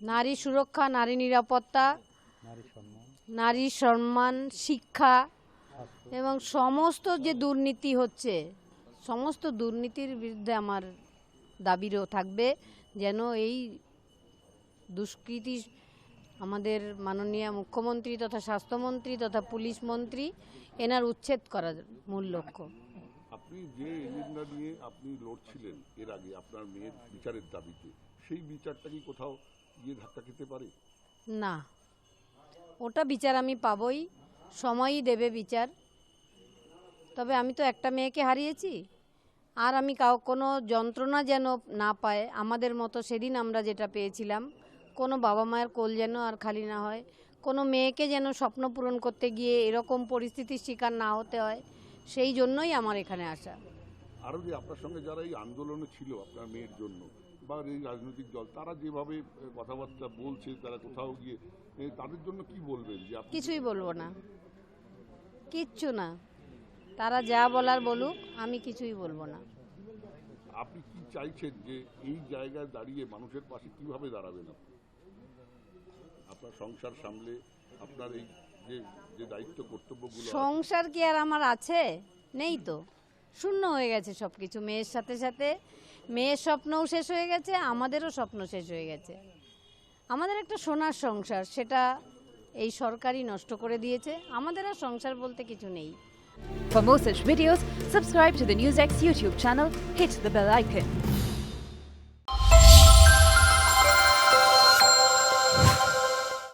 নারী সুরক্ষা, নারী নিরাপত্তা, নারী সম্মান, শিক্ষা এবং সমস্ত যে দুর্নীতি হচ্ছে, সমস্ত দুর্নীতির বিরুদ্ধে আমার দাবিও থাকবে, যেন এই দুষ্কৃতী আমাদের মাননীয় মুখ্যমন্ত্রী তথা স্বাস্থ্যমন্ত্রী তথা পুলিশ মন্ত্রী এনার উচ্ছেদ করার মূল লক্ষ্য। আপনি যে এজেন্ডা নিয়ে আপনি লড়ছিলেন এর আগে আপনার মেয়ের বিচারের দাবিতে, সেই বিচারটা কি কোথাও গিয়ে ধাক্কা খেতে পারে? না, ওটা বিচার আমি পাবই, সময়ই দেবে বিচার। তবে আমি তো একটা মেয়েকে হারিয়েছি, আর আমি কোনো যন্ত্রণা যেন না পায় আমাদের মতো সেদিন আমরা যেটা পেয়েছিলাম, কোনো বাবা মায়ের কোল যেন আর খালি না হয়, কোনো মেয়েকে যেন স্বপ্ন পূরণ করতে গিয়ে এরকম পরিস্থিতির শিকার না হতে হয়, সেই জন্যই আমার এখানে আসা। আরও যে আপনার সঙ্গে যারা এই আন্দোলনে ছিল আপনার মেয়ের জন্য বা এই রাজনৈতিক দল, তারা যেভাবে কথাবার্তা বলছে, তারা কোথাও গিয়ে তাদের জন্য কি বলবেন? যে কিছুই বলবো না, কিচ্ছু না, তারা যা বলার বলুক, আমি কিছুই বলবো না। আপনি কি চাইছেন যে এই জায়গায় দাঁড়িয়ে মানুষের পাশে কিভাবে দাঁড়াবেন? আপনার সংসার সামলে আপনার এই যে দায়িত্ব কর্তব্যগুলো, সংসার কি আর আমার আছে? নেই তো, শূন্য হয়ে গেছে সব কিছু। মেয়ের সাথে সাথে মেয়ের স্বপ্নও শেষ হয়ে গেছে, আমাদেরও স্বপ্ন শেষ হয়ে গেছে। আমাদের একটা সোনার সংসার, সেটা এই সরকারই নষ্ট করে দিয়েছে। আমাদের আর সংসার বলতে কিছু নেই। For more such videos, subscribe to the NewsX YouTube channel, hit the bell icon.